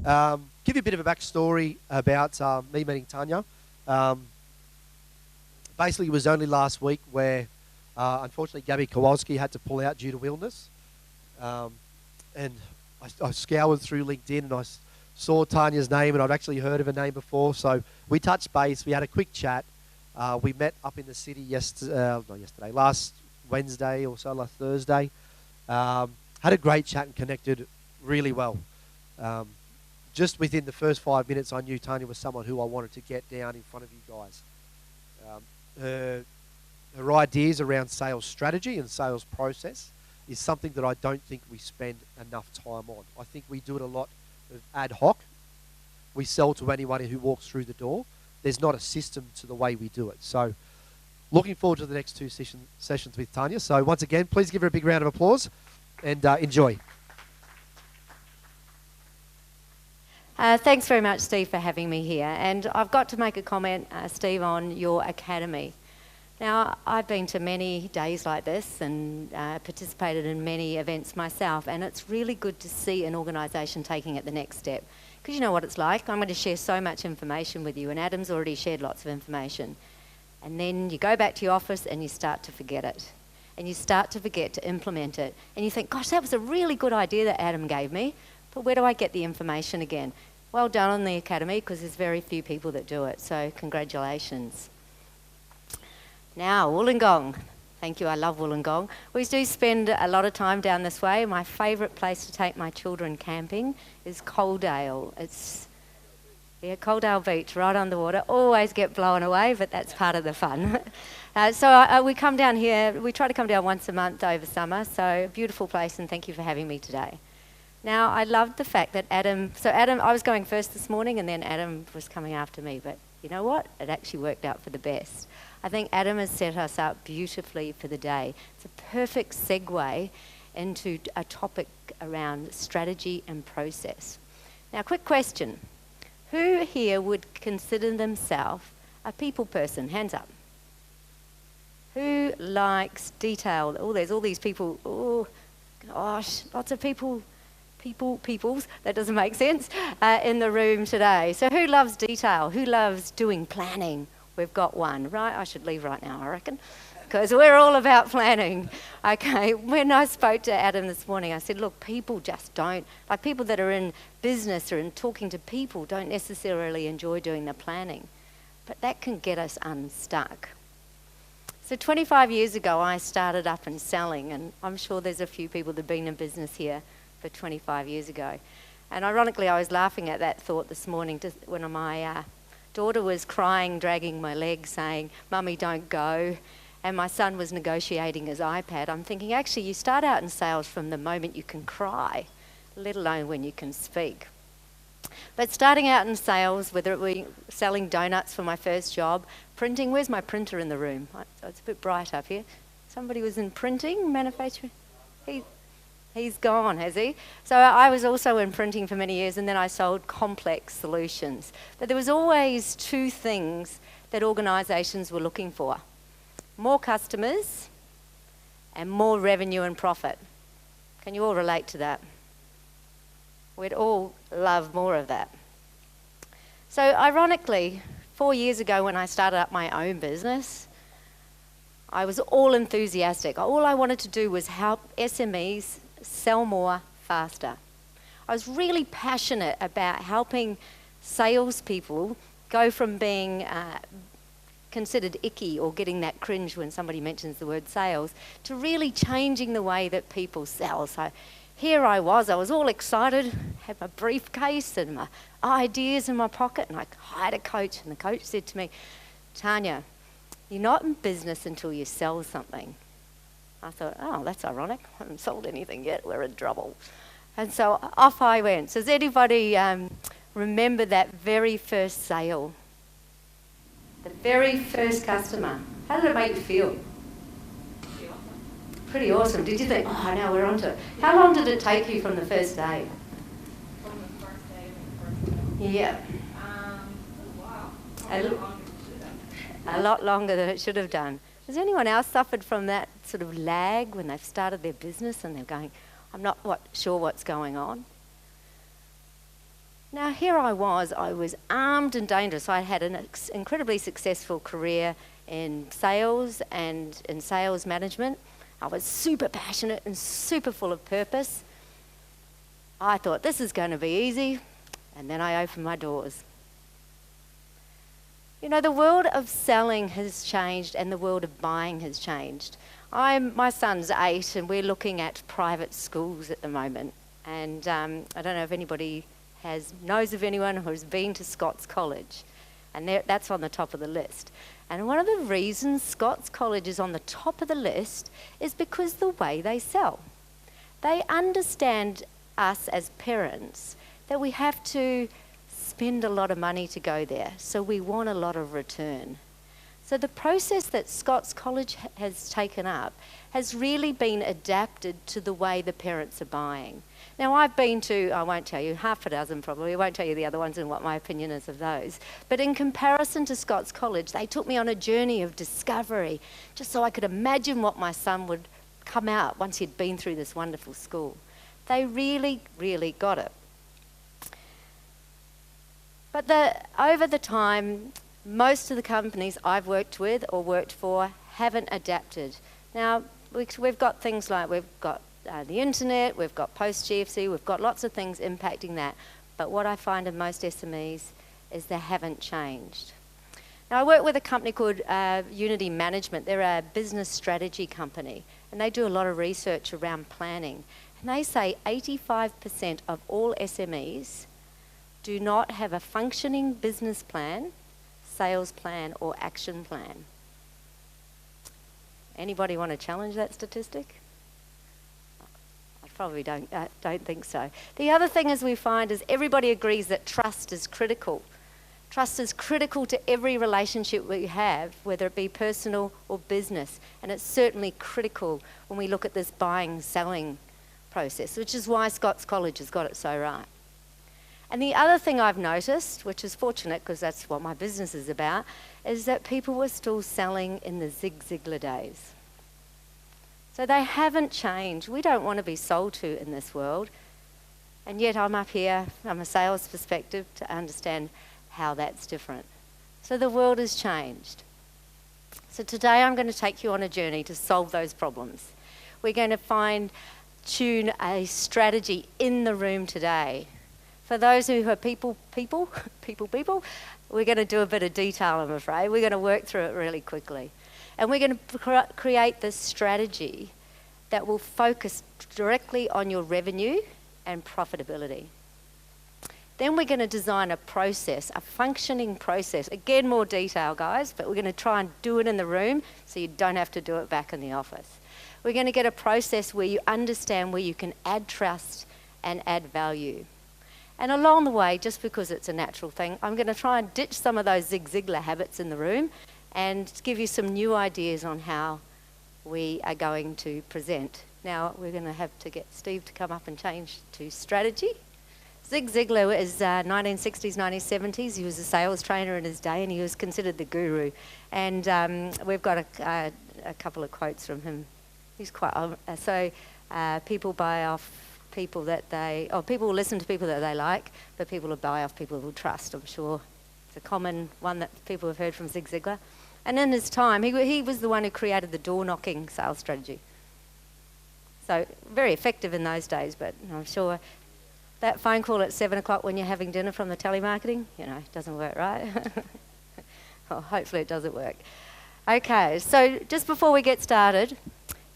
Give you a bit of a backstory about me meeting Tanya. Basically, it was only last week where, unfortunately, Gabby Kowalski had to pull out due to illness. And I scoured through LinkedIn and I saw Tanya's name, and I'd actually heard of her name before. So we touched base. We had a quick chat. We met up in the city last Wednesday or so, last Thursday. Had a great chat and connected really well. Just within the first 5 minutes, I knew Tanya was someone who I wanted to get down in front of you guys. Her ideas around sales strategy and sales process is something that I don't think we spend enough time on. I think we do it a lot of ad hoc. We sell to anyone who walks through the door. There's not a system to the way we do it. So looking forward to the next two sessions with Tanya. So once again, please give her a big round of applause and enjoy. Thanks very much, Steve, for having me here. And I've got to make a comment, Steve, on your academy. Now, I've been to many days like this and participated in many events myself, and it's really good to see an organisation taking it the next step. Because you know what it's like. I'm going to share so much information with you, and Adam's already shared lots of information. And then you go back to your office and you start to forget it. And you start to forget to implement it. And you think, gosh, that was a really good idea that Adam gave me, but where do I get the information again? Well done on the academy, because there's very few people that do it, so congratulations. Now, Wollongong. Thank you, I love Wollongong. We do spend a lot of time down this way. My favourite place to take my children camping is Coaldale. It's Coaldale Beach, right on the water. Always get blown away, but that's part of the fun. So we come down here, we try to come down once a month over summer, so beautiful place, and thank you for having me today. Now, I loved the fact that Adam, I was going first this morning and then Adam was coming after me, but you know what? It actually worked out for the best. I think Adam has set us up beautifully for the day. It's a perfect segue into a topic around strategy and process. Now, quick question. Who here would consider themselves a people person? Hands up. Who likes detail? Oh, there's all these people. Oh, gosh, lots of peoples, that doesn't make sense, in the room today. So who loves detail? Who loves doing planning? We've got one, right? I should leave right now, I reckon, because we're all about planning. Okay, when I spoke to Adam this morning, I said, look, people just don't, like people that are in business or in talking to people don't necessarily enjoy doing the planning, but that can get us unstuck. So 25 years ago, I started up and selling, and I'm sure there's a few people that have been in business here for 25 years ago. And ironically, I was laughing at that thought this morning when my daughter was crying, dragging my leg, saying, Mummy, don't go. And my son was negotiating his iPad. I'm thinking, actually, you start out in sales from the moment you can cry, let alone when you can speak. But starting out in sales, whether it be selling donuts for my first job, printing, where's my printer in the room? It's a bit bright up here. Somebody was in printing, manufacturing? He's gone, has he? So I was also in printing for many years, and then I sold complex solutions. But there was always two things that organisations were looking for: more customers and more revenue and profit. Can you all relate to that? We'd all love more of that. So ironically, 4 years ago when I started up my own business, I was all enthusiastic. All I wanted to do was help SMEs sell more faster. I was really passionate about helping salespeople go from being considered icky or getting that cringe when somebody mentions the word sales to really changing the way that people sell. So here I was all excited, had my briefcase and my ideas in my pocket, and I hired a coach, and the coach said to me, Tanya, you're not in business until you sell something. I thought, oh, that's ironic. I haven't sold anything yet. We're in trouble. And so off I went. So does anybody remember that very first sale? The very first customer. How did it make you feel? Pretty awesome. Did you think, oh, now we're onto it? How long did it take you from the first day? From the first day to the first day? Yeah. Wow. A lot longer than it should have done. Has anyone else suffered from that sort of lag when they've started their business and they're going, I'm not sure what's going on? Now here I was armed and dangerous. I had an incredibly successful career in sales and in sales management. I was super passionate and super full of purpose. I thought this is going to be easy, and then I opened my doors. You know, the world of selling has changed and the world of buying has changed. My son's 8 and we're looking at private schools at the moment. And I don't know if anybody knows of anyone who has been to Scots College. And that's on the top of the list. And one of the reasons Scots College is on the top of the list is because the way they sell. They understand us as parents that we have to spend a lot of money to go there, so we want a lot of return. So the process that Scots College has taken up has really been adapted to the way the parents are buying. Now I've been to, I won't tell you, half a dozen probably, I won't tell you the other ones and what my opinion is of those, but in comparison to Scots College, they took me on a journey of discovery, just so I could imagine what my son would come out once he'd been through this wonderful school. They really, really got it. But over the time, most of the companies I've worked with or worked for haven't adapted. Now, we've got things like we've got the internet, we've got post-GFC, we've got lots of things impacting that. But what I find in most SMEs is they haven't changed. Now, I work with a company called Unity Management. They're a business strategy company, and they do a lot of research around planning. And they say 85% of all SMEs do not have a functioning business plan, sales plan, or action plan. Anybody want to challenge that statistic? I probably don't think so. The other thing is we find is everybody agrees that trust is critical. Trust is critical to every relationship we have, whether it be personal or business. And it's certainly critical when we look at this buying, selling process, which is why Scots College has got it so right. And the other thing I've noticed, which is fortunate because that's what my business is about, is that people were still selling in the Zig Ziglar days. So they haven't changed. We don't want to be sold to in this world. And yet I'm up here from a sales perspective to understand how that's different. So the world has changed. So today I'm going to take you on a journey to solve those problems. We're going to tune a strategy in the room today. For those who are people, we're going to do a bit of detail, I'm afraid. We're going to work through it really quickly. And we're going to create this strategy that will focus directly on your revenue and profitability. Then we're going to design a process, a functioning process. Again, more detail, guys, but we're going to try and do it in the room so you don't have to do it back in the office. We're going to get a process where you understand where you can add trust and add value. And along the way, just because it's a natural thing, I'm going to try and ditch some of those Zig Ziglar habits in the room and give you some new ideas on how we are going to present. Now, we're going to have to get Steve to come up and change to strategy. Zig Ziglar is 1960s, 1970s. He was a sales trainer in his day and he was considered the guru. And we've got a couple of quotes from him. He's quite... people buy off people that people will listen to people that they like, but people will buy off people who trust. I'm sure it's a common one that people have heard from Zig Ziglar. And in his time, he was the one who created the door-knocking sales strategy. So very effective in those days, but I'm sure that phone call at 7 o'clock when you're having dinner from the telemarketing, it doesn't work, right? Well, hopefully it doesn't work. Okay, so just before we get started,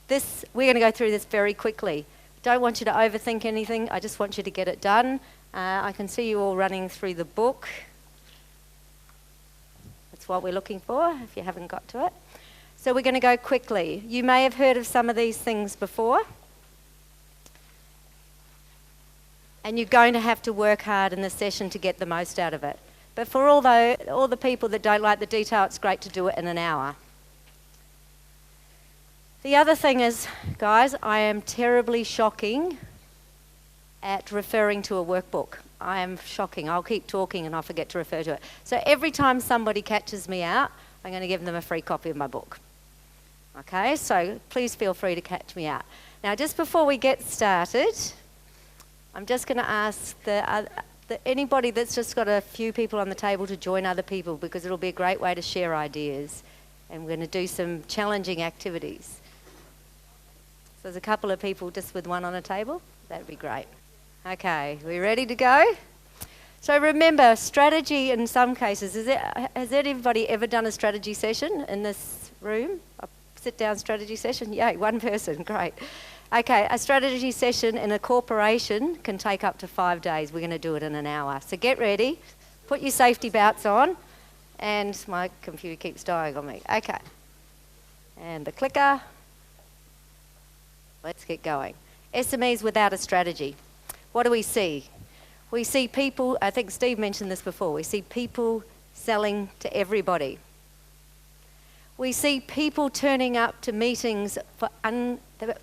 we're going to go through this very quickly. Don't want you to overthink anything. I just want you to get it done. I can see you all running through the book. That's what we're looking for, if you haven't got to it. So we're going to go quickly. You may have heard of some of these things before. And you're going to have to work hard in this session to get the most out of it. But for all the people that don't like the detail, it's great to do it in an hour. The other thing is, guys, I am terribly shocking at referring to a workbook. I am shocking. I'll keep talking and I'll forget to refer to it. So every time somebody catches me out, I'm going to give them a free copy of my book. Okay, so please feel free to catch me out. Now, just before we get started, I'm just going to ask anybody that's just got a few people on the table to join other people, because it'll be a great way to share ideas. And we're going to do some challenging activities. So there's a couple of people just with one on a table. That'd be great. Okay, we ready to go? So remember, strategy in some cases, has anybody ever done a strategy session in this room? A sit-down strategy session? Yay, one person, great. Okay, a strategy session in a corporation can take up to 5 days. We're going to do it in an hour. So get ready, put your safety belts on, and my computer keeps dying on me. Okay, and the clicker. Let's get going. SMEs without a strategy. What do we see? We see people, I think Steve mentioned this before, we see people selling to everybody. We see people turning up to meetings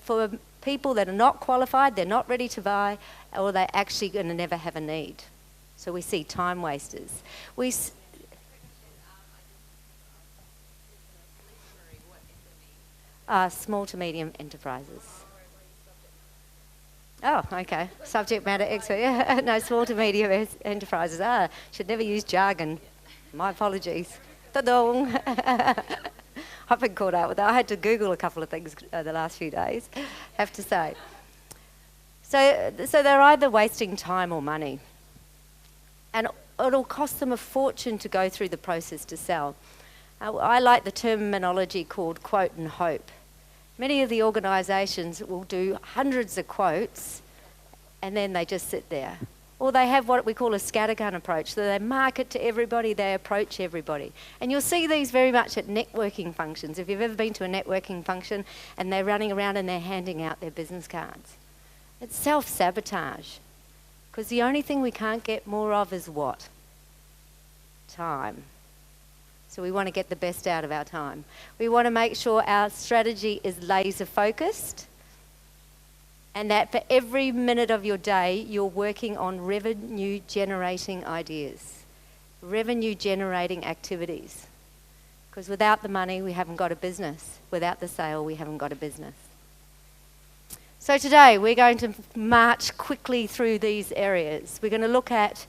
for people that are not qualified, they're not ready to buy, or they're actually going to never have a need. So we see time wasters. Small to medium enterprises. Oh, okay. Subject matter expert. Yeah. No, small to medium enterprises. Should never use jargon. My apologies. Ta-dong. I've been caught out with that. I had to Google a couple of things the last few days, have to say. So they're either wasting time or money. And it'll cost them a fortune to go through the process to sell. I like the terminology called quote and hope. Many of the organisations will do hundreds of quotes and then they just sit there. Or they have what we call a scattergun approach. So they market to everybody, they approach everybody. And you'll see these very much at networking functions. If you've ever been to a networking function and they're running around and they're handing out their business cards. It's self-sabotage. Because the only thing we can't get more of is what? Time. So we want to get the best out of our time. We want to make sure our strategy is laser focused and that for every minute of your day, you're working on revenue generating ideas, revenue generating activities. Because without the money, we haven't got a business. Without the sale, we haven't got a business. So today, we're going to march quickly through these areas. We're going to look at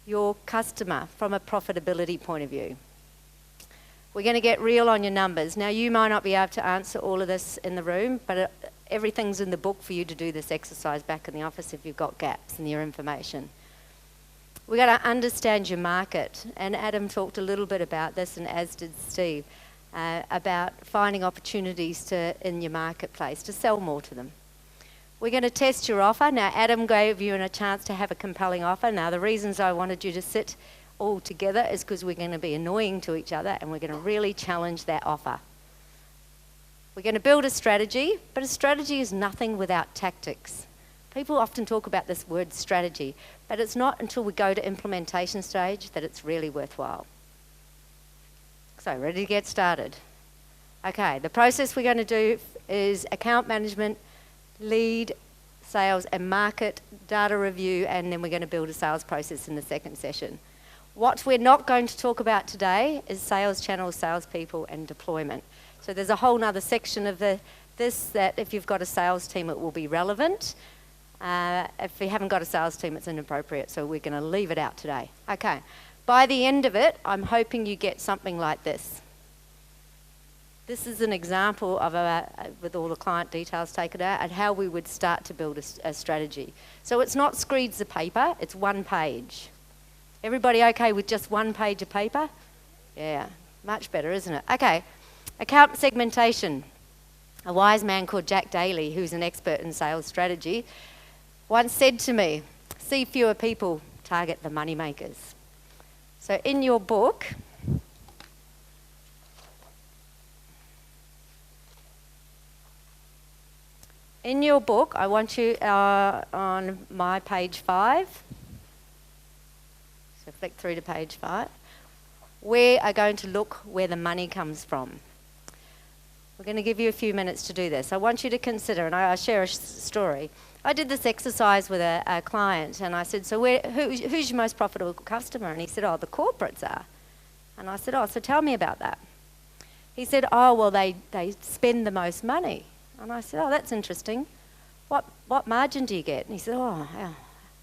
your customer from a profitability point of view. We're going to get real on your numbers. Now, you might not be able to answer all of this in the room, but everything's in the book for you to do this exercise back in the office if you've got gaps in your information. We've got to understand your market. And Adam talked a little bit about this, and as did Steve, about finding opportunities in your marketplace to sell more to them. We're going to test your offer. Now, Adam gave you a chance to have a compelling offer. Now, the reasons I wanted you to sit all together is because we're going to be annoying to each other and we're going to really challenge that offer. We're going to build a strategy, but a strategy is nothing without tactics. People often talk about this word strategy, but it's not until we go to implementation stage that it's really worthwhile. So, ready to get started? Okay, the process we're going to do is account management, lead, sales and market, data review, and then we're going to build a sales process in the second session. What we're not going to talk about today is sales channels, salespeople, and deployment. So there's a whole other section of this that if you've got a sales team, it will be relevant. If you haven't got a sales team, it's inappropriate, so we're going to leave it out today. Okay, by the end of it, I'm hoping you get something like this. This is an example of, with all the client details taken out, and how we would start to build a strategy. So it's not screeds of paper, it's one page. Everybody okay with just one page of paper? Yeah, much better, isn't it? Okay, account segmentation. A wise man called Jack Daly, who's an expert in sales strategy, once said to me, see fewer people, target the money makers. So in your book, I want you on my page 5. So flick through to page 5. We are going to look where the money comes from. We're going to give you a few minutes to do this. I want you to consider, and I'll share a story. I did this exercise with a client, and I said, so who's your most profitable customer? And he said, the corporates are. And I said, so tell me about that. He said, well, they spend the most money. And I said, that's interesting. What margin do you get? And he said,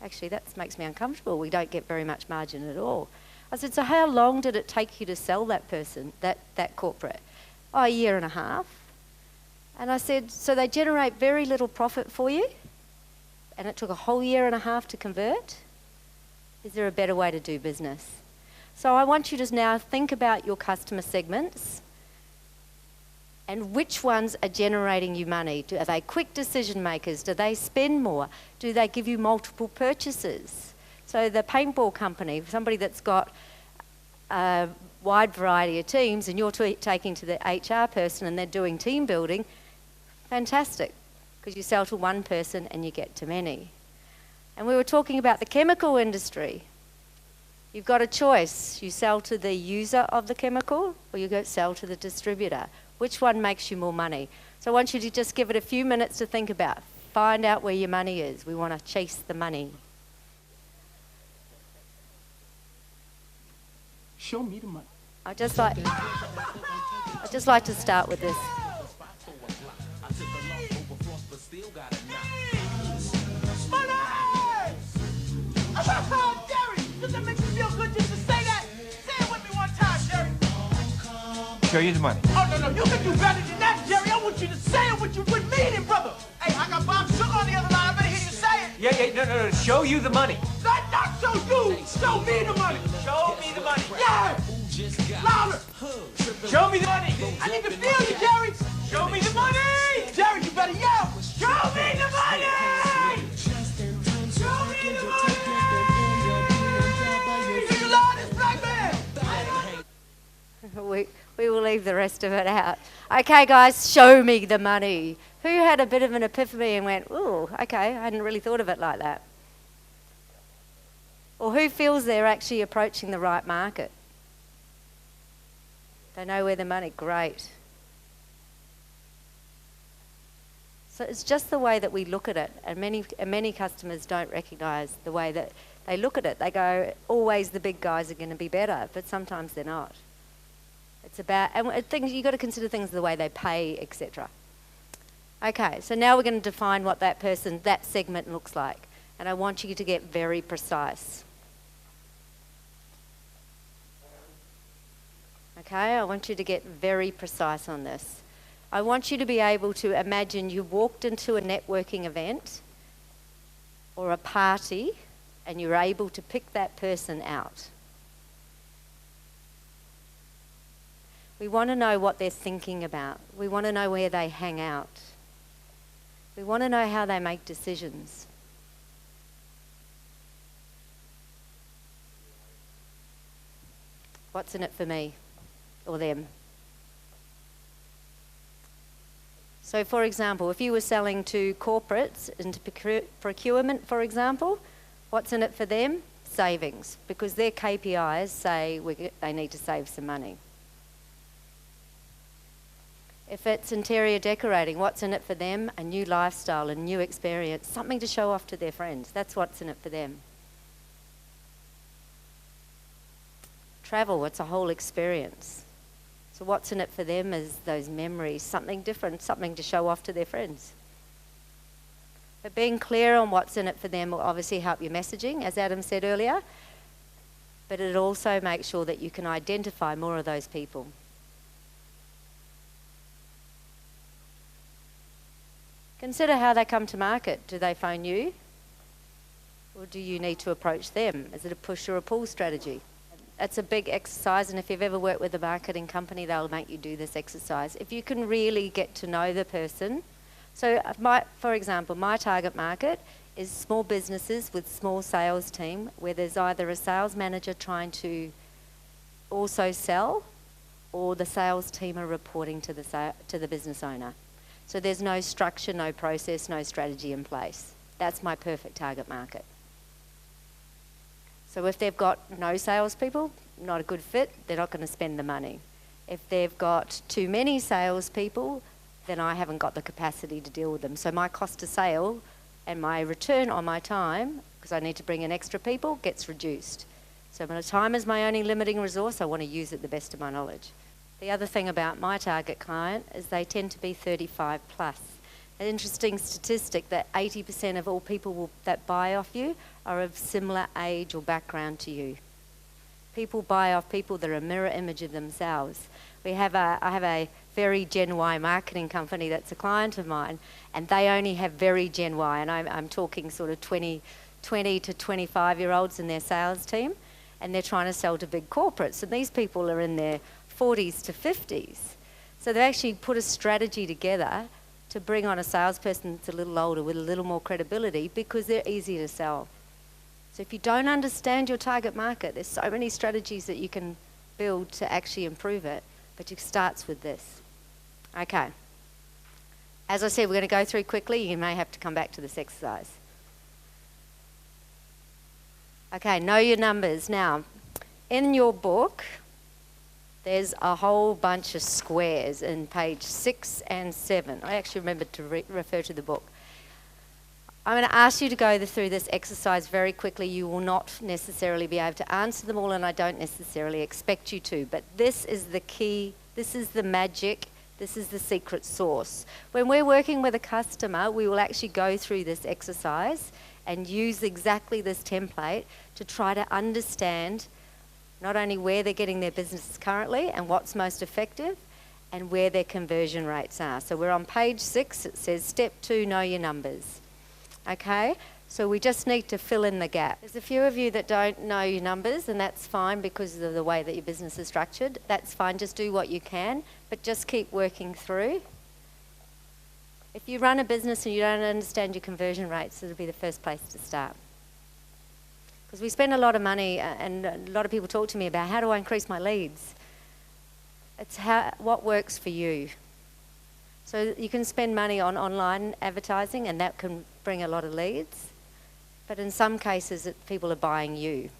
Actually, that makes me uncomfortable. We don't get very much margin at all. I said, so how long did it take you to sell that person, that corporate? Oh, a year and a half. And I said, so they generate very little profit for you? And it took a whole year and a half to convert? Is there a better way to do business? So I want you to now think about your customer segments and which ones are generating you money. Are they quick decision makers? Do they spend more? Do they give you multiple purchases? So the paintball company, somebody that's got a wide variety of teams and you're taking to the HR person and they're doing team building, fantastic, because you sell to one person and you get to many. And we were talking about the chemical industry. You've got a choice. You sell to the user of the chemical or you go sell to the distributor. Which one makes you more money? So I want you to just give it a few minutes to think about. Find out where your money is. We want to chase the money. Show me the money. I'd just like to start with this. Jerry, does that make you feel good just to say that? Say it with me one time, Jerry. Show you the money. Oh, no, you can do better than that, Jerry. I want you to say it with meaning, brother. Hey, I got Bob Sugar on the other line. I better hear you say it. No. Show you the money. Not show you. Show me the money. Show me the money. Yeah. Louder. Show me the money. I need to feel you, Jerry. Show me the money. Jerry, you better yell. Show me the money. Show me the money. Do you love this black man? We will leave the rest of it out. Okay, guys, show me the money. Who had a bit of an epiphany and went, ooh, okay, I hadn't really thought of it like that? Or who feels they're actually approaching the right market? They know where the money, great. So it's just the way that we look at it, and many customers don't recognise the way that they look at it. They go, always the big guys are going to be better, but sometimes they're not. It's about, and things, you've got to consider things the way they pay, etc. Okay, so now we're going to define what that segment looks like, and I want you to get very precise. Okay, I want you to get very precise on this. I want you to be able to imagine you walked into a networking event or a party and you're able to pick that person out. We want to know what they're thinking about. We want to know where they hang out. We want to know how they make decisions. What's in it for me or them? So, for example, if you were selling to corporates into procurement, for example, what's in it for them? Savings, because their KPIs say they need to save some money. If it's interior decorating, what's in it for them? A new lifestyle, a new experience, something to show off to their friends. That's what's in it for them. Travel, it's a whole experience. So what's in it for them is those memories, something different, something to show off to their friends. But being clear on what's in it for them will obviously help your messaging, as Adam said earlier, but it also makes sure that you can identify more of those people. Consider how they come to market. Do they phone you? Or do you need to approach them? Is it a push or a pull strategy? It's a big exercise, and if you've ever worked with a marketing company, they'll make you do this exercise. If you can really get to know the person. So, for example, my target market is small businesses with small sales team where there's either a sales manager trying to also sell or the sales team are reporting to the business owner. So there's no structure, no process, no strategy in place. That's my perfect target market. So if they've got no salespeople, not a good fit, they're not going to spend the money. If they've got too many salespeople, then I haven't got the capacity to deal with them. So my cost to sale and my return on my time, because I need to bring in extra people, gets reduced. So when time is my only limiting resource, I want to use it the best of my knowledge. The other thing about my target client is they tend to be 35 plus. An interesting statistic that 80% of all people that buy off you are of similar age or background to you. People buy off people that are a mirror image of themselves. I have a very Gen Y marketing company that's a client of mine, and they only have very Gen Y, and I'm talking sort of 20 to 25-year-olds in their sales team, and they're trying to sell to big corporates, and these people are in their 40s to 50s. So they actually put a strategy together to bring on a salesperson that's a little older with a little more credibility because they're easy to sell. So if you don't understand your target market, there's so many strategies that you can build to actually improve it, but it starts with this. Okay. As I said, we're going to go through quickly. You may have to come back to this exercise. Okay, know your numbers. Now, in your book, there's a whole bunch of squares in page 6 and 7. I actually remembered to refer to the book. I'm going to ask you to go through this exercise very quickly. You will not necessarily be able to answer them all, and I don't necessarily expect you to. But this is the key. This is the magic. This is the secret sauce. When we're working with a customer, we will actually go through this exercise and use exactly this template to try to understand not only where they're getting their business currently and what's most effective, and where their conversion rates are. So we're on page 6. It says, step 2, know your numbers. Okay, so we just need to fill in the gap. There's a few of you that don't know your numbers, and that's fine because of the way that your business is structured. That's fine, just do what you can, but just keep working through. If you run a business and you don't understand your conversion rates, it'll be the first place to start. Because we spend a lot of money, and a lot of people talk to me about how do I increase my leads. It's what works for you. So you can spend money on online advertising, and that can bring a lot of leads. But in some cases, people are buying you.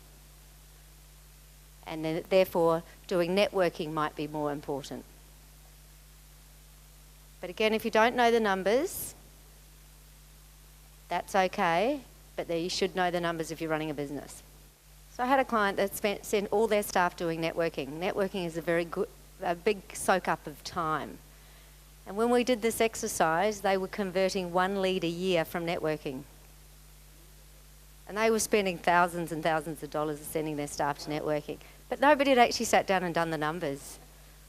And then, therefore, doing networking might be more important. But again, if you don't know the numbers, that's okay. But you should know the numbers if you're running a business. So I had a client that sent all their staff doing networking. Networking is a big soak up of time. And when we did this exercise, they were converting 1 lead a year from networking. And they were spending thousands and thousands of dollars sending their staff to networking. But nobody had actually sat down and done the numbers.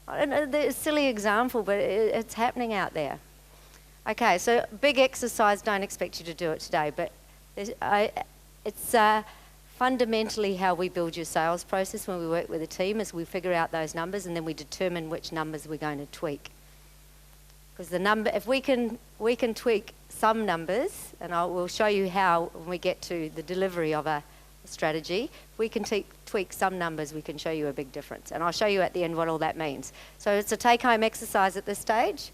I don't know, it's a silly example, but it's happening out there. Okay, so big exercise, don't expect you to do it today, but it's fundamentally how we build your sales process when we work with a team is we figure out those numbers and then we determine which numbers we're going to tweak. Because if we can tweak some numbers, and we'll show you how when we get to the delivery of a strategy, if we can tweak some numbers, we can show you a big difference. And I'll show you at the end what all that means. So it's a take-home exercise at this stage.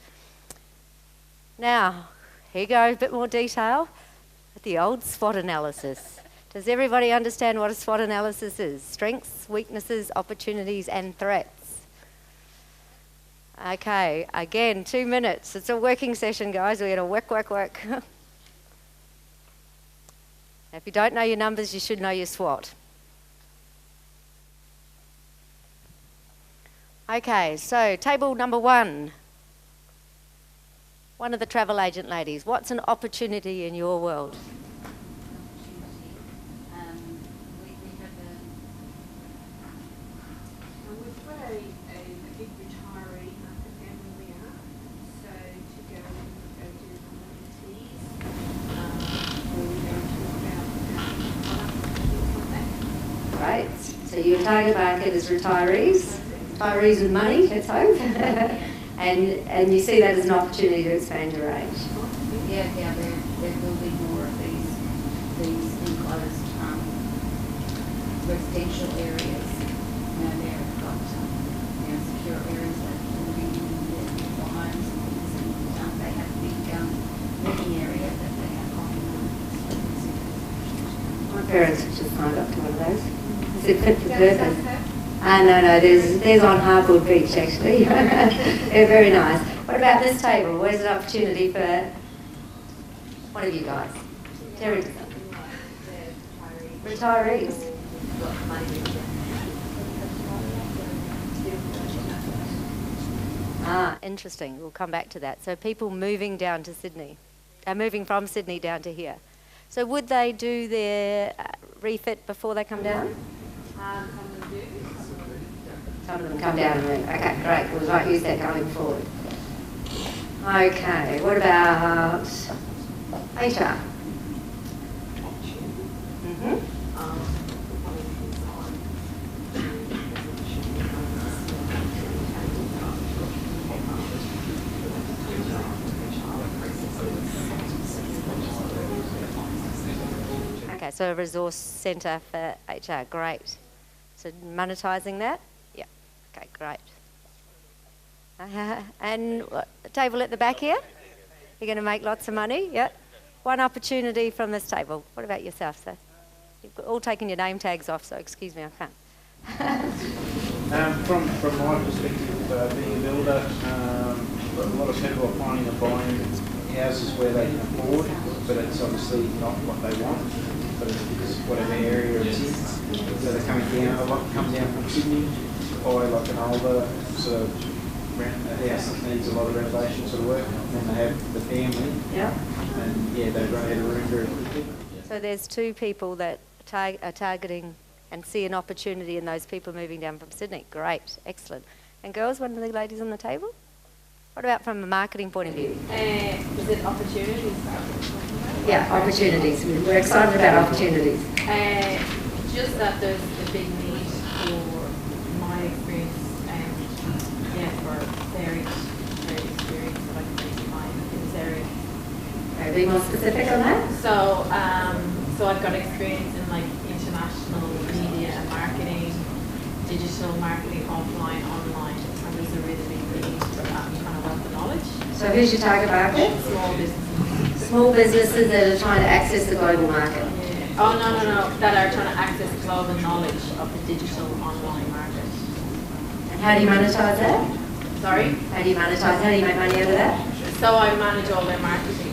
Now, here you go, a bit more detail. The old SWOT analysis. Does everybody understand what a SWOT analysis is? Strengths, weaknesses, opportunities, and threats. Okay, again, 2 minutes. It's a working session, guys. We're going to work. If you don't know your numbers, you should know your SWOT. Okay, so table number 1. One of the travel agent ladies. What's an opportunity in your world? We've got a big retiree after family we are, so to go do communities, we're going to talk about products and things like that. Right. So your target market is retirees with money, let's hope. and you see that as an opportunity to expand your range. Yeah, there will be more of these enclosed residential areas. They've got secure areas that will be for homes and things, and they have a big living area that they have coffee on. My parents have just signed up to one of those. Is it fit for purpose? No, there's on Harbour Beach actually. They're very nice. What about this table? Where's an opportunity for one of you guys? Terry. Retirees. Interesting. We'll come back to that. So people moving down to Sydney. are moving from Sydney down to here. So would they do their refit before they come down? Some of them do, Some of them come down and move. Okay, great. We might use that going forward. Okay, what about HR? Okay, so a resource centre for HR, great. So monetising that? Yeah, okay, great. And the table at the back here? You're going to make lots of money? Yeah. One opportunity from this table. What about yourself, sir? You've all taken your name tags off, so excuse me, I can't. From my perspective, being a builder, a lot of people are finding are buying houses where they can afford, but it's obviously not what they want, but it's whatever area it's in. So they're coming down, a lot comes down from Sydney, buy like an older sort of a house that needs a lot of renovation sort of work, and then they have the family, and yeah, they run out of room very quickly. So there's two people that are targeting and see an opportunity in those people moving down from Sydney. Great, excellent. And girls, one of the ladies on the table? What about from a marketing point of view? Is it opportunities? Yeah, opportunities. We're excited about opportunities. Just that there's a big need for my experience and for varied experience that I can bring to mine in this area. Okay, be more specific on that? So I've got experience in like international media and marketing, digital marketing, offline, online, and there's a really big need for that kind of wealth of knowledge. So who's your target market? Small businesses. Small businesses that are trying to access the global market. Oh, no, that are trying to access global knowledge of the digital online market. And how do you monetize that? Sorry? How do you monetize? How do you make money out of that? So I manage all their marketing.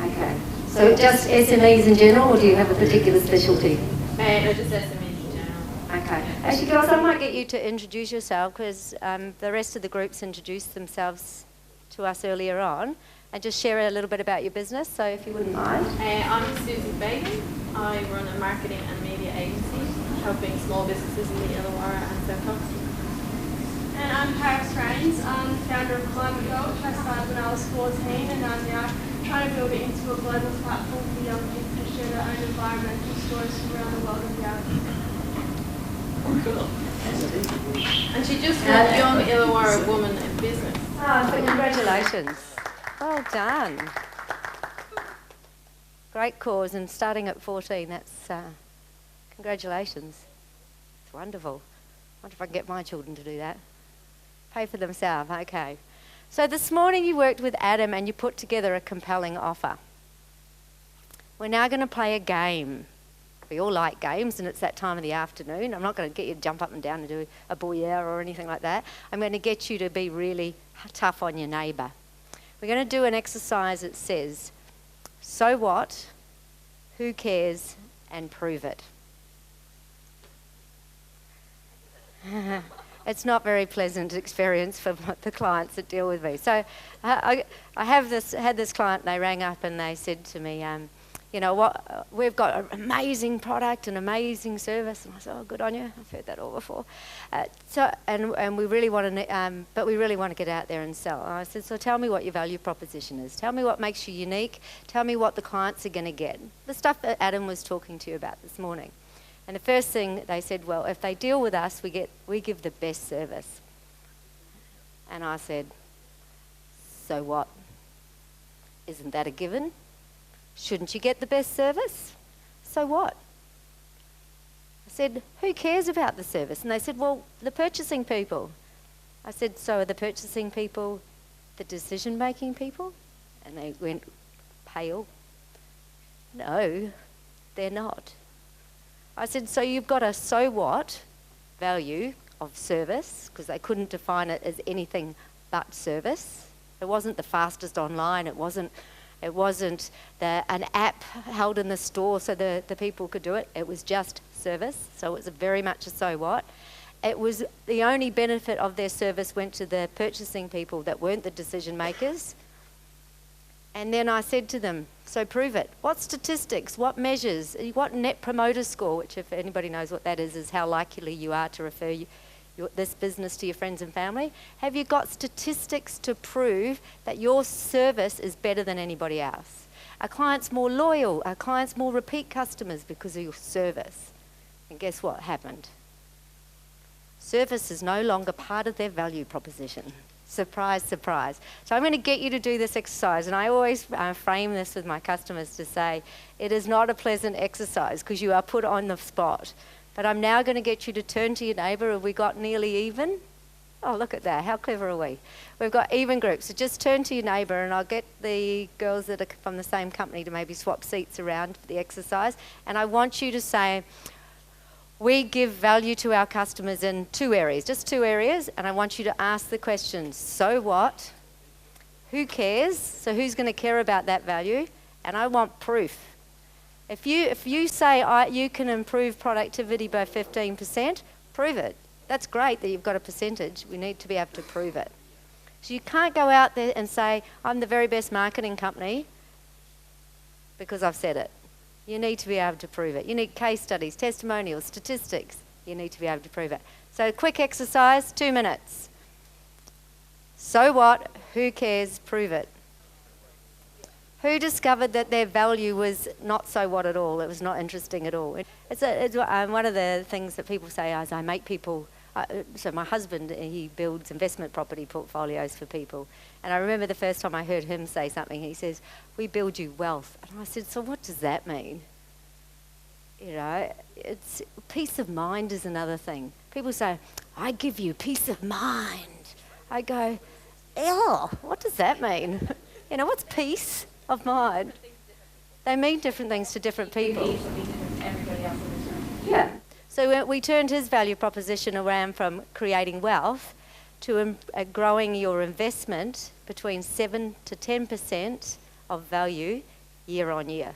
Okay. So just SMEs in general, or do you have a particular specialty? No, just SMEs in general. Okay. Actually, girls, I might get you to introduce yourself because the rest of the groups introduced themselves to us earlier on, and just share a little bit about your business, so if you wouldn't mind. I'm Susie Bagan. I run a marketing and media agency helping small businesses in the Illawarra and South Coast. And I'm Paris Rains. I'm the founder of Climate Girl, which I started when I was 14, and I'm now trying to build it into a global platform for young people to share their own environmental stories from around the world and beyond. Cool. And she just won Young Illawarra Woman in Business. Oh, so congratulations. Well done. Great cause, and starting at 14, that's, congratulations. It's wonderful. I wonder if I can get my children to do that. Pay for themselves, okay. So this morning you worked with Adam and you put together a compelling offer. We're now going to play a game. We all like games, and it's that time of the afternoon. I'm not going to get you to jump up and down and do a bouillère or anything like that. I'm going to get you to be really tough on your neighbour. We're going to do an exercise that says, so what, who cares, and prove it. It's not very pleasant experience for the clients that deal with me. So I had this client, and they rang up and they said to me, you know what, we've got an amazing product and amazing service. And I said, oh, good on you. I've heard that all before. And we really want to, but we really want to get out there and sell. And I said, so tell me what your value proposition is. Tell me what makes you unique. Tell me what the clients are going to get. The stuff that Adam was talking to you about this morning. And the first thing they said, well, if they deal with us, we give the best service. And I said, so what? Isn't that a given? Shouldn't you get the best service? So what? I said, who cares about the service? And they said, well, the purchasing people. I said, so are the purchasing people the decision-making people? And they went pale. No, they're not. I said, so you've got a so what value of service, because they couldn't define it as anything but service. It wasn't the fastest online, it wasn't an app held in the store so the people could do it. It was just service, so it was very much a so what. it was the only benefit of their service went to the purchasing people that weren't the decision makers. And then I said to them, so prove it. What statistics, what measures, what net promoter score, which if anybody knows what that is how likely you are to refer this business to your friends and family. Have you got statistics to prove that your service is better than anybody else? Are clients more loyal? Are clients more repeat customers because of your service? And guess what happened? Service is no longer part of their value proposition. Surprise, surprise. So I'm going to get you to do this exercise, and I always frame this with my customers to say, it is not a pleasant exercise because you are put on the spot. But I'm now going to get you to turn to your neighbour. Have we got nearly even? Oh, look at that. How clever are we? We've got even groups. So just turn to your neighbour, and I'll get the girls that are from the same company to maybe swap seats around for the exercise. And I want you to say, we give value to our customers in 2 areas, just 2 areas, and I want you to ask the question, so what? Who cares? So who's going to care about that value? And I want proof. If you say you can improve productivity by 15%, prove it. That's great that you've got a percentage. We need to be able to prove it. So you can't go out there and say, I'm the very best marketing company because I've said it. You need to be able to prove it. You need case studies, testimonials, statistics. You need to be able to prove it. So quick exercise, 2 minutes. So what? Who cares? Prove it. Who discovered that their value was not so what at all? It was not interesting at all. It's one of the things that people say is I make people... so my husband, he builds investment property portfolios for people. And I remember the first time I heard him say something, he says, we build you wealth. And I said, so what does that mean? You know, it's peace of mind is another thing. People say, I give you peace of mind. I go, ew, what does that mean? You know, what's peace of mind? They mean different things to different people. Yeah. So we turned his value proposition around from creating wealth to growing your investment between 7 to 10% of value year on year.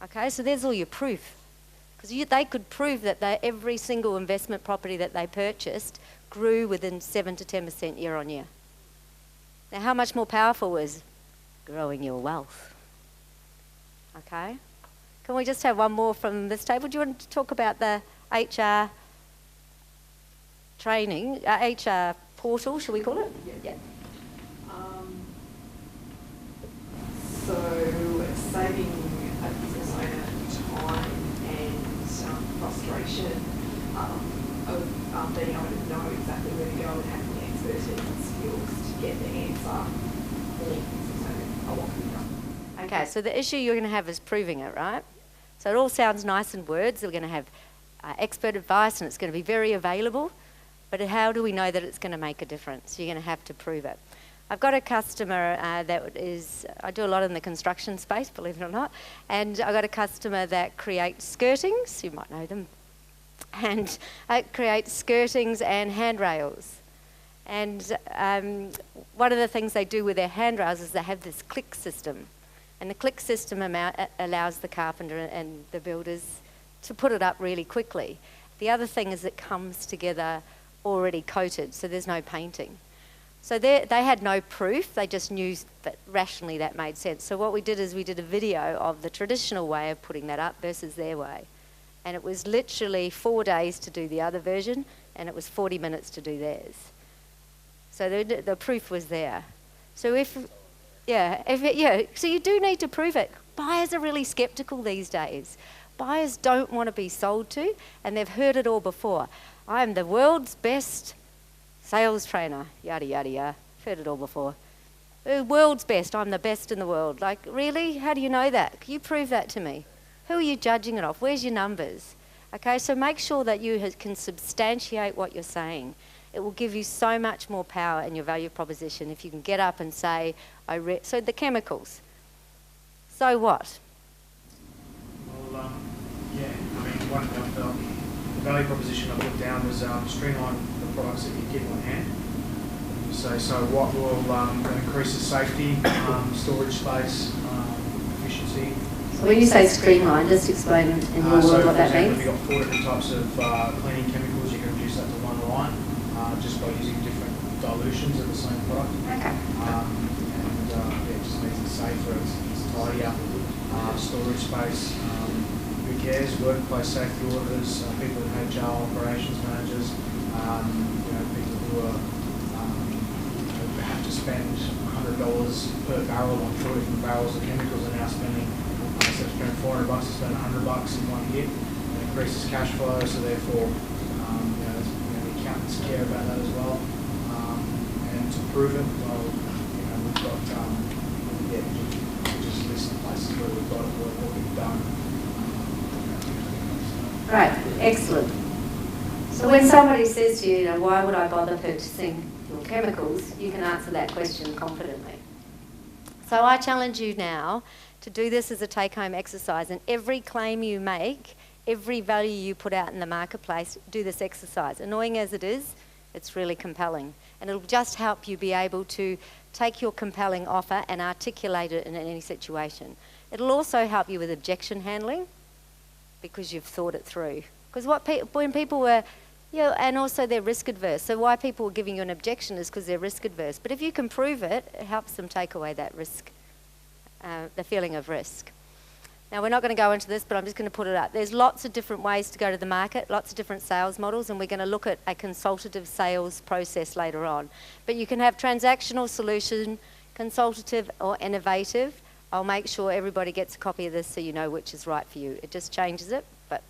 Okay, so there's all your proof. Because they could prove that every single investment property that they purchased grew within 7 to 10% year on year. Now, how much more powerful is growing your wealth? Okay. Can we just have one more from this table? Do you want to talk about the HR training, HR portal, shall we call it? Yeah. So saving a business owner time and frustration of being able to know exactly where to go and having the expertise and skills to get the answer for the business owner. What can be done? Okay, so the issue you're going to have is proving it, right? So it all sounds nice in words. We're going to have expert advice and it's going to be very available. But how do we know that it's going to make a difference? You're going to have to prove it. I've got a customer that is, I do a lot in the construction space, believe it or not, and I've got a customer that creates skirtings, you might know them, and creates skirtings and handrails. And one of the things they do with their handrails is they have this click system. And the click system allows the carpenter and the builders to put it up really quickly. The other thing is it comes together already coated, so there's no painting. So they had no proof, they just knew that rationally that made sense. So what we did is we did a video of the traditional way of putting that up versus their way. And it was literally 4 days to do the other version, and it was 40 minutes to do theirs. So the proof was there. So so you do need to prove it. Buyers are really skeptical these days. Buyers don't want to be sold to, and they've heard it all before. I am the world's best sales trainer, yada, yada, yada. Heard it all before. The world's best, I'm the best in the world. Like, really? How do you know that? Can you prove that to me? Who are you judging it off? Where's your numbers? Okay, so make sure that you can substantiate what you're saying. It will give you so much more power in your value proposition if you can get up and say, so the chemicals. So what? Well, one of the value proposition I put down was streamline the products that you keep on hand. So what will increase the safety, storage space, efficiency. So when you say streamline, just explain in your word what that means. We've got 4 different types of cleaning chemicals. You can reduce just by using different dilutions of the same product. Okay. It just makes it safer, it's tidier, storage space. Who cares? Workplace safety auditors, people in HR, operations managers, people who are have to spend $100 per barrel on 4 different barrels of chemicals are now spending, instead of spending $400, to spend $100 in 1 year. It increases cash flow, so therefore, the accountants care about that as well. And to prove it, well, we've got, just list the places where we've got it, what we've done. Right, excellent. So when somebody says to you, why would I bother purchasing your chemicals, you can answer that question confidently. So I challenge you now to do this as a take-home exercise, and every claim you make, every value you put out in the marketplace, do this exercise. Annoying as it is, it's really compelling. And it'll just help you be able to take your compelling offer and articulate it in any situation. It'll also help you with objection handling, because you've thought it through. Because when people were, and also they're risk adverse. So why people are giving you an objection is because they're risk adverse. But if you can prove it, it helps them take away that risk, the feeling of risk. Now, we're not going to go into this, but I'm just going to put it up. There's lots of different ways to go to the market, lots of different sales models, and we're going to look at a consultative sales process later on. But you can have transactional solution, consultative, or innovative. I'll make sure everybody gets a copy of this so you know which is right for you. It just changes it, but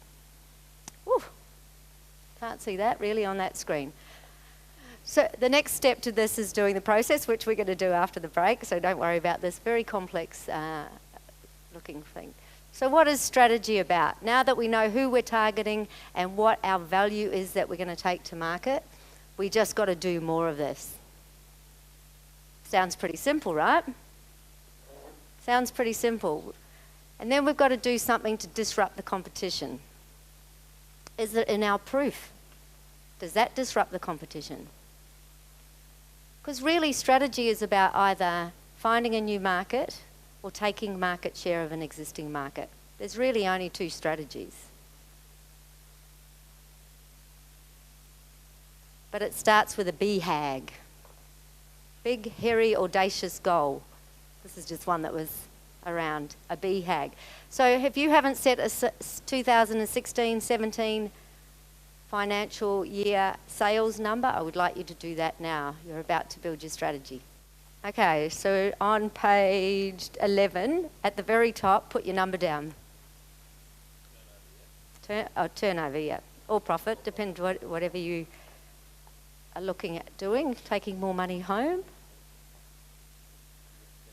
can't see that really on that screen. So the next step to this is doing the process, which we're going to do after the break, so don't worry about this very complex looking thing. So what is strategy about? Now that we know who we're targeting and what our value is that we're going to take to market, we just got to do more of this. Sounds pretty simple, right? Sounds pretty simple. And then we've got to do something to disrupt the competition. Is it in our proof? Does that disrupt the competition? Because really strategy is about either finding a new market or taking market share of an existing market. There's really only two strategies. But it starts with a BHAG. Big, hairy, audacious goal. This is just one that was around, a BHAG. So if you haven't set a 2016-17 financial year sales number, I would like you to do that now. You're about to build your strategy. Okay, so on page 11, at the very top, put your number down. Turnover, yeah. Or profit, depends whatever you are looking at doing. Taking more money home.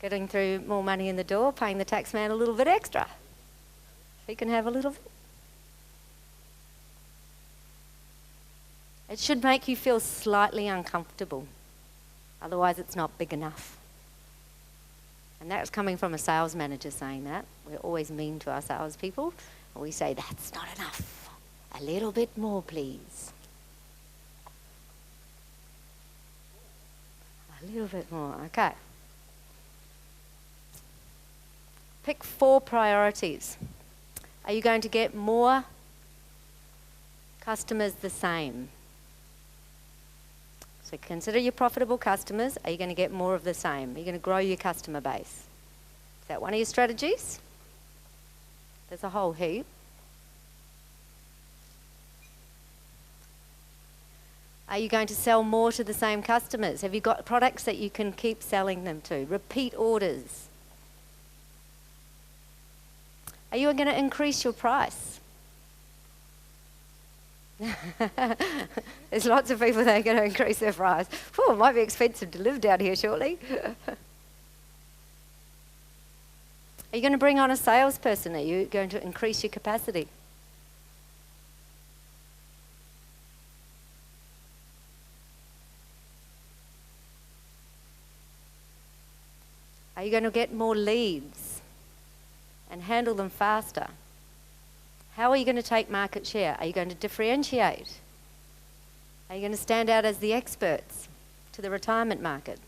Getting through more money in the door, paying the tax man a little bit extra. He can have a little bit. It should make you feel slightly uncomfortable. Otherwise, it's not big enough. And that's coming from a sales manager saying that. We're always mean to our salespeople. And we say, that's not enough. A little bit more, please. A little bit more, okay. Pick 4 priorities. Are you going to get more customers the same? So consider your profitable customers. Are you going to get more of the same? Are you going to grow your customer base? Is that one of your strategies? There's a whole heap. Are you going to sell more to the same customers? Have you got products that you can keep selling them to? Repeat orders. Are you going to increase your price? There's lots of people that are going to increase their price. Oh, it might be expensive to live down here shortly. Are you going to bring on a salesperson? Are you going to increase your capacity? Are you going to get more leads and handle them faster? How are you going to take market share? Are you going to differentiate? Are you going to stand out as the experts to the retirement market?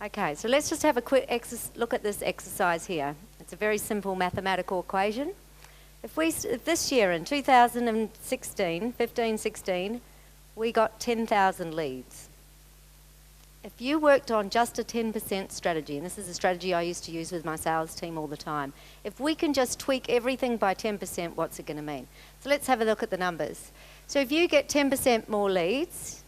Okay, so let's just have a quick look at this exercise here. It's a very simple mathematical equation. If this year in 2016, 15-16, we got 10,000 leads. If you worked on just a 10% strategy, and this is a strategy I used to use with my sales team all the time, if we can just tweak everything by 10%, what's it going to mean? So let's have a look at the numbers. So if you get 10% more leads,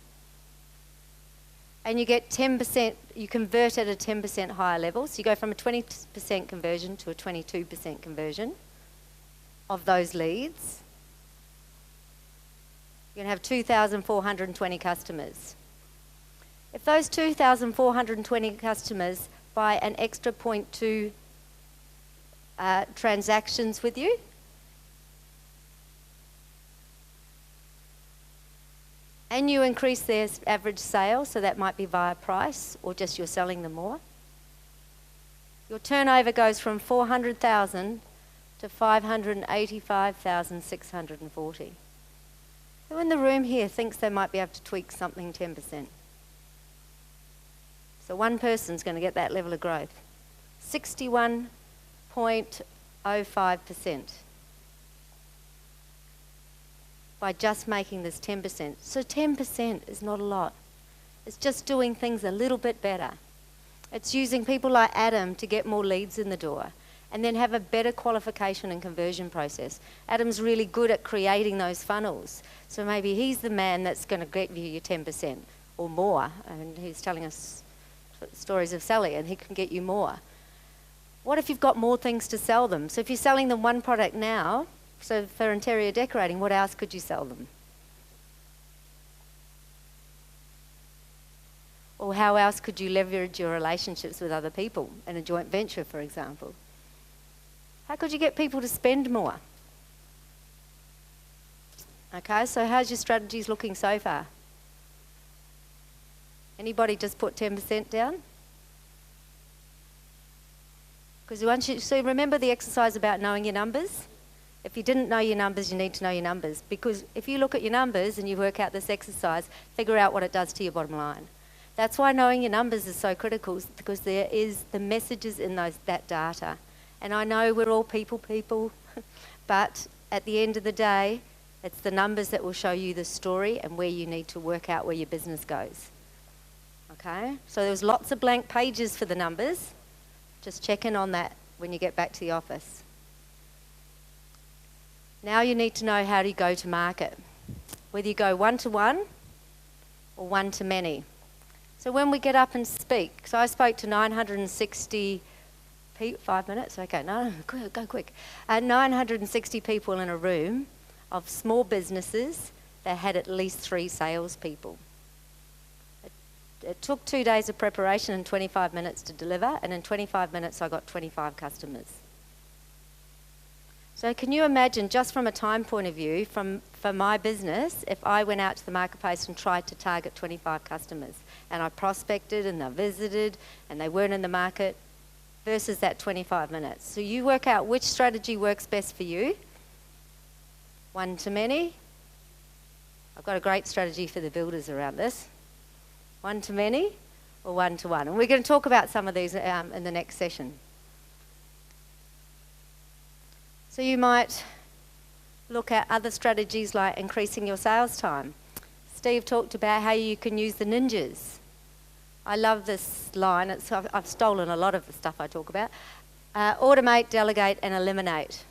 and you get 10%, you convert at a 10% higher level, so you go from a 20% conversion to a 22% conversion of those leads, you're going to have 2,420 customers. If those 2,420 customers buy an extra 0.2 transactions with you, and you increase their average sale, so that might be via price or just you're selling them more, your turnover goes from 400,000 to 585,640. Who in the room here thinks they might be able to tweak something 10%? So one person's going to get that level of growth. 61.05% by just making this 10%. So 10% is not a lot. It's just doing things a little bit better. It's using people like Adam to get more leads in the door and then have a better qualification and conversion process. Adam's really good at creating those funnels. So maybe he's the man that's going to get you your 10% or more. And he's telling us stories of Sally, and he can get you more. What if you've got more things to sell them? So if you're selling them one product now, so for interior decorating, what else could you sell them? Or how else could you leverage your relationships with other people in a joint venture, for example? How could you get people to spend more? Okay, so how's your strategies looking so far? Anybody just put 10% down? Because once you, so remember the exercise about knowing your numbers? If you didn't know your numbers, you need to know your numbers. Because if you look at your numbers and you work out this exercise, figure out what it does to your bottom line. That's why knowing your numbers is so critical, because there is the messages in that data. And I know we're all people, but at the end of the day, it's the numbers that will show you the story and where you need to work out where your business goes. Okay, so there was lots of blank pages for the numbers. Just check in on that when you get back to the office. Now you need to know how to go to market, whether you go one-to-one or one-to-many. So when we get up and speak, so I spoke to 960 people, 5 minutes? Okay, no, go quick. 960 people in a room of small businesses that had at least 3 salespeople. It took 2 days of preparation and 25 minutes to deliver, and in 25 minutes I got 25 customers. So can you imagine, just from a time point of view, for my business, if I went out to the marketplace and tried to target 25 customers, and I prospected and I visited and they weren't in the market, versus that 25 minutes. So you work out which strategy works best for you. One-to-many. I've got a great strategy for the builders around this. One-to-many or one-to-one. And we're going to talk about some of these in the next session. So you might look at other strategies like increasing your sales time. Steve talked about how you can use the ninjas. I love this line. I've stolen a lot of the stuff I talk about. Automate, delegate, and eliminate.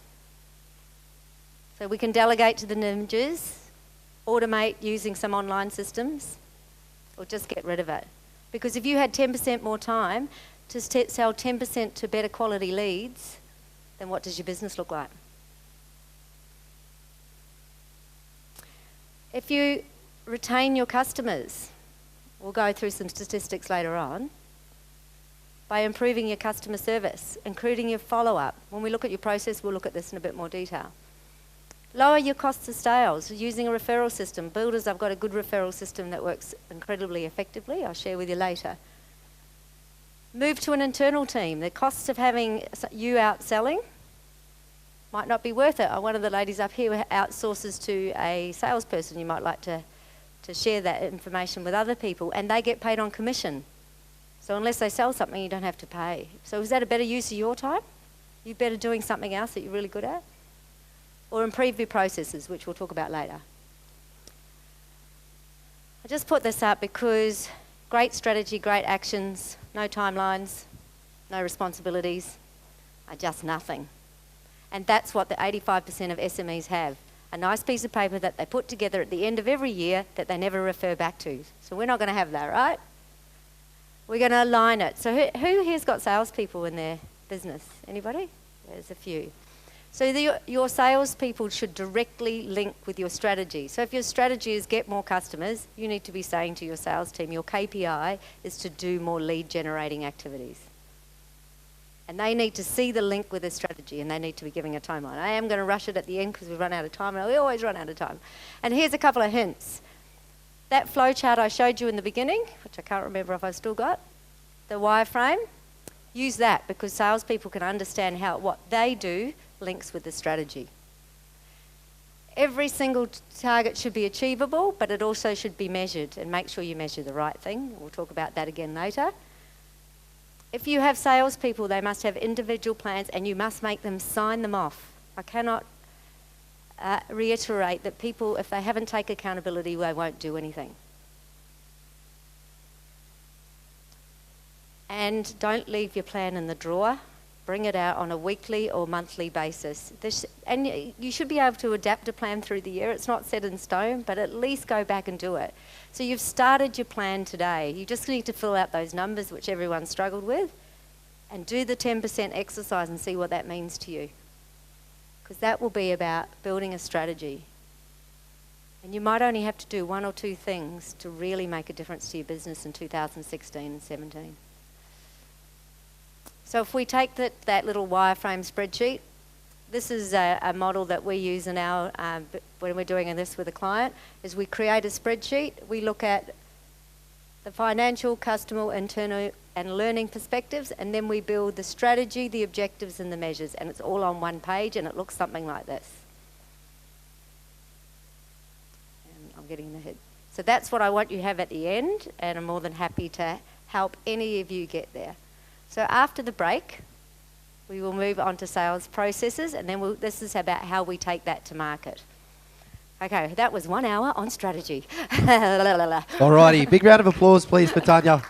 So we can delegate to the ninjas, automate using some online systems, or just get rid of it. Because if you had 10% more time to sell 10% to better quality leads, then what does your business look like? If you retain your customers, we'll go through some statistics later on, by improving your customer service, including your follow-up. When we look at your process, we'll look at this in a bit more detail. Lower your costs of sales using a referral system. Builders, I've got a good referral system that works incredibly effectively. I'll share with you later. Move to an internal team. The costs of having you out selling might not be worth it. One of the ladies up here outsources to a salesperson. You might like to share that information with other people, and they get paid on commission. So unless they sell something, you don't have to pay. So is that a better use of your time? You're better doing something else that you're really good at? Or improve your processes, which we'll talk about later. just put this up because great strategy, great actions, no timelines, no responsibilities, are just nothing. And that's what the 85% of SMEs have. A nice piece of paper that they put together at the end of every year that they never refer back to. So we're not going to have that, right? We're going to align it. So who here's got salespeople in their business? Anybody? There's a few. So your salespeople should directly link with your strategy. So if your strategy is get more customers, you need to be saying to your sales team, your KPI is to do more lead generating activities. And they need to see the link with the strategy, and they need to be giving a timeline. I am going to rush it at the end because we've run out of time, and we always run out of time. And here's a couple of hints. That flow chart I showed you in the beginning, which I can't remember if I've still got, the wireframe, use that because salespeople can understand how what they do links with the strategy. Every single target should be achievable, but it also should be measured, and make sure you measure the right thing. We'll talk about that again later. If you have salespeople, they must have individual plans and you must make them sign them off. I cannot reiterate that people, if they haven't taken accountability, they won't do anything. And don't leave your plan in the drawer. Bring it out on a weekly or monthly basis. And you should be able to adapt a plan through the year. It's not set in stone, but at least go back and do it. So you've started your plan today. You just need to fill out those numbers, which everyone struggled with, and do the 10% exercise and see what that means to you. Because that will be about building a strategy. And you might only have to do 1 or 2 things to really make a difference to your business in 2016 and 17. So if we take that little wireframe spreadsheet, this is a model that we use in our, when we're doing this with a client, is we create a spreadsheet, we look at the financial, customer, internal and learning perspectives, and then we build the strategy, the objectives and the measures, and it's all on one page and it looks something like this. And I'm getting the hit. So that's what I want you to have at the end, and I'm more than happy to help any of you get there. So after the break, we will move on to sales processes, and then this is about how we take that to market. Okay, that was 1 hour on strategy. All righty, big round of applause, please, for Tanya.